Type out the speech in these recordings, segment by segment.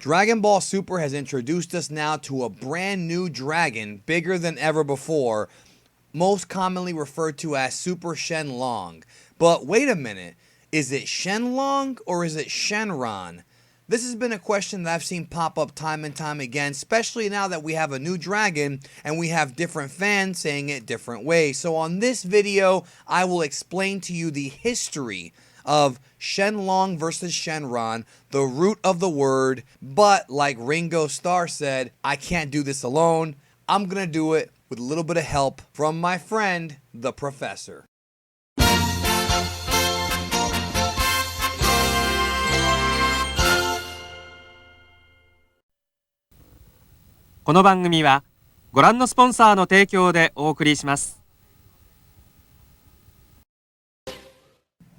Dragon Ball Super has introduced us now to a brand new dragon, bigger than ever before, most commonly referred to as Super Shen Long. But wait a minute, is it Shen Long or is it Shenron? This has been a question that I've seen pop up time and time again, especially now that we have a new dragon and we have different fans saying it different ways. So on this video, I will explain to you the history of Shen Long versus Shenron, the root of the word, but like Ringo Starr said, I can't do this alone. I'm gonna do it with a little bit of help from my friend, the professor. この番組はご覧のスポンサーの提供でお送りします。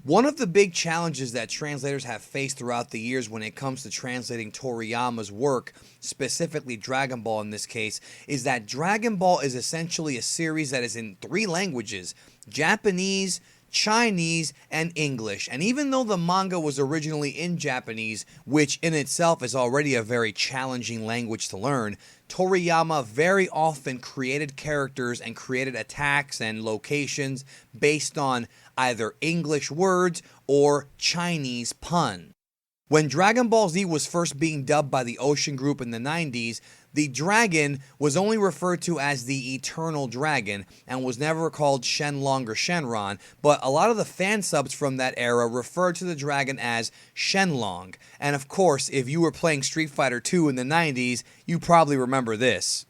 One of the big challenges that translators have faced throughout the years when it comes to translating Toriyama's work, specifically Dragon Ball in this case, is that Dragon Ball is essentially a series that is in 3 languages: Japanese, Chinese, and English. And even though the manga was originally in Japanese, which in itself is already a very challenging language to learn, Toriyama very often created characters and created attacks and locations based on either English words or Chinese pun. When Dragon Ball Z was first being dubbed by the Ocean Group in the 90s, the dragon was only referred to as the Eternal Dragon and was never called Shen Long or Shenron, but a lot of the fan subs from that era referred to the dragon as Shen Long. And of course, if you were playing Street Fighter II in the 90s, you probably remember this.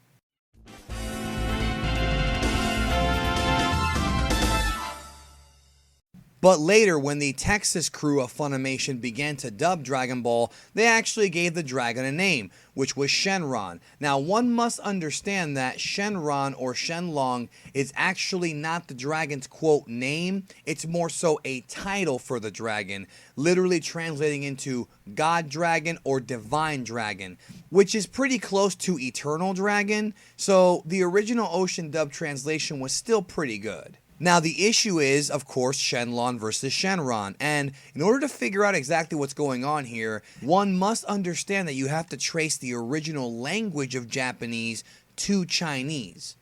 But later, when the Texas crew of Funimation began to dub Dragon Ball, they actually gave the dragon a name, which was Shenron. Now, one must understand that Shenron or Shen Long is actually not the dragon's quote name, it's more so a title for the dragon, literally translating into God Dragon or Divine Dragon, which is pretty close to Eternal Dragon, so the original Ocean dub translation was still pretty good. Now, the issue is, of course, Shenlong versus Shenron, and in order to figure out exactly what's going on here, one must understand that you have to trace the original language of Japanese to Chinese.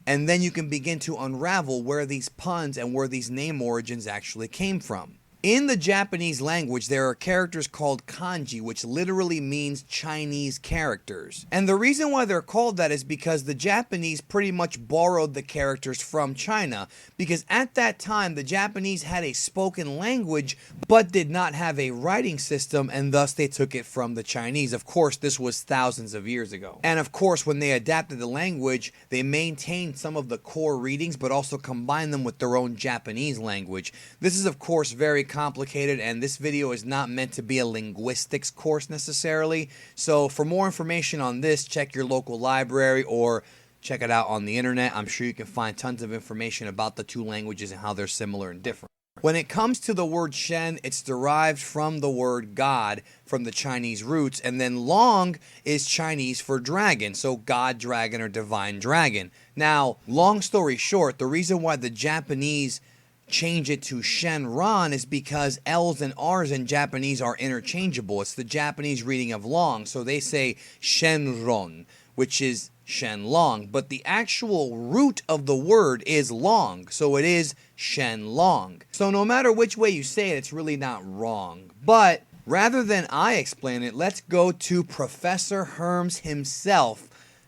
And then you can begin to unravel where these puns and where these name origins actually came from. In the Japanese language, there are characters called kanji, which literally means Chinese characters. And the reason why they're called that is because the Japanese pretty much borrowed the characters from China, because at that time, the Japanese had a spoken language, but did not have a writing system, and thus they took it from the Chinese. Of course, this was thousands of years ago. And of course, when they adapted the language, they maintained some of the core readings, but also combined them with their own Japanese language. This is, of course, very complicated, and this video is not meant to be a linguistics course necessarily. So for more information on this, check your local library or check it out on the internet. I'm sure you can find tons of information about the 2 languages and how they're similar and different. When it comes to the word Shen, it's derived from the word God from the Chinese roots, and then Long is Chinese for dragon, so God Dragon or Divine Dragon. Now, long story short, the reason why the Japanese change it to Shenron is because L's and R's in Japanese are interchangeable. It's the Japanese reading of Long, so they say Shenron, which is Shen Long, but the actual root of the word is Long, so it is Shen Long. So no matter which way you say it, it's really not wrong. But rather than I explain it, let's go to Professor Herms himself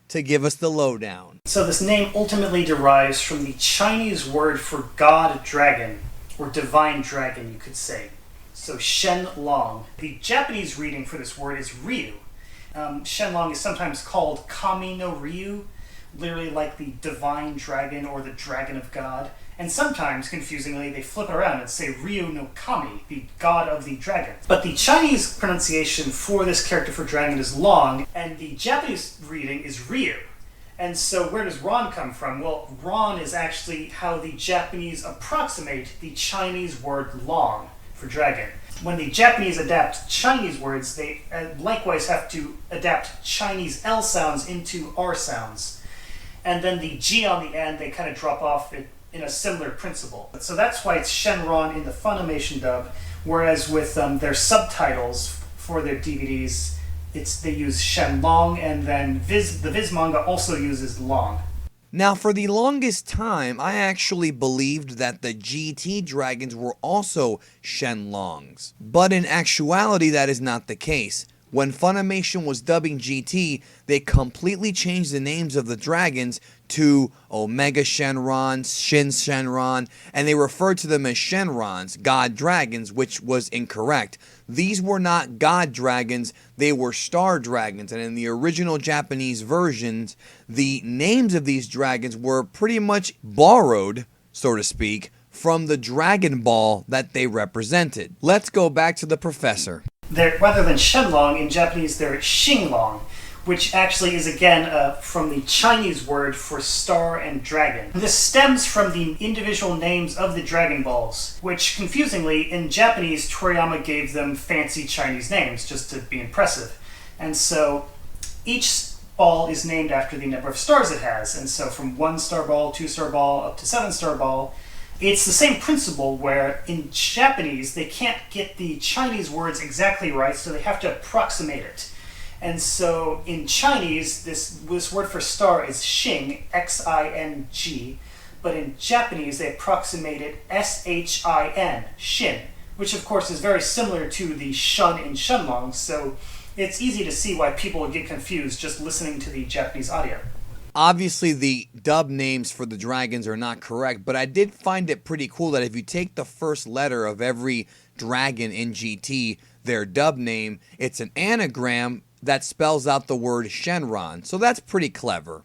to give us the lowdown. So this name ultimately derives from the Chinese word for God Dragon, or Divine Dragon, you could say. So Shen Long. The Japanese reading for this word is Ryu. Shen Long is sometimes called Kami no Ryu, literally like the Divine Dragon or the Dragon of God. And sometimes, confusingly, they flip it around and say Ryu no Kami, the God of the Dragon. But the Chinese pronunciation for this character for dragon is Long, and the Japanese reading is Ryu. And so where does Ron come from? Well, Ron is actually how the Japanese approximate the Chinese word Long for dragon. When the Japanese adapt Chinese words, they likewise have to adapt Chinese L sounds into R sounds. And then the G on the end, they kind of drop off in a similar principle. So that's why it's Shenron in the Funimation dub, whereas with their subtitles for their DVDs, they use Shen Long, and then the Viz manga also uses Long. Now, for the longest time, I actually believed that the GT dragons were also Shen Longs. But in actuality, that is not the case. When Funimation was dubbing GT, they completely changed the names of the dragons to Omega Shenron, Shin Shenron, and they referred to them as Shenrons, God Dragons, which was incorrect. These were not God Dragons, they were Star Dragons, and in the original Japanese versions, the names of these dragons were pretty much borrowed, so to speak, from the Dragon Ball that they represented. Let's go back to the professor. Rather than Shenlong, in Japanese they're Xinglong, which actually is again from the Chinese word for star and dragon. This stems from the individual names of the Dragon Balls, which confusingly in Japanese Toriyama gave them fancy Chinese names just to be impressive. And so each ball is named after the number of stars it has, and so from 1-star ball, 2-star ball, up to 7-star ball. It's the same principle where in Japanese they can't get the Chinese words exactly right, so they have to approximate it. And so in Chinese, this word for star is Xing, X-I-N-G, but in Japanese they approximate it S-H-I-N, Shin, which of course is very similar to the shun in Shenlong, so it's easy to see why people would get confused just listening to the Japanese audio. Obviously, the dub names for the dragons are not correct, but I did find it pretty cool that if you take the first letter of every dragon in GT, their dub name, it's an anagram that spells out the word Shenron. So that's pretty clever.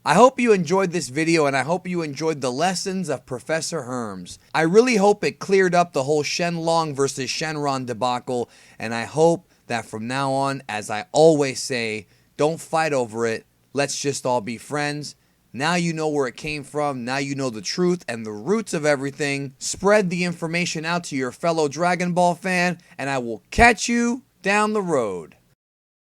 I hope you enjoyed this video, and I hope you enjoyed the lessons of Professor Herms. I really hope it cleared up the whole Shen Long versus Shenron debacle, and I hope that from now on, as I always say, don't fight over it. Let's just all be friends. Now you know where it came from. Now you know the truth and the roots of everything. Spread the information out to your fellow Dragon Ball fan, and I will catch you down the road.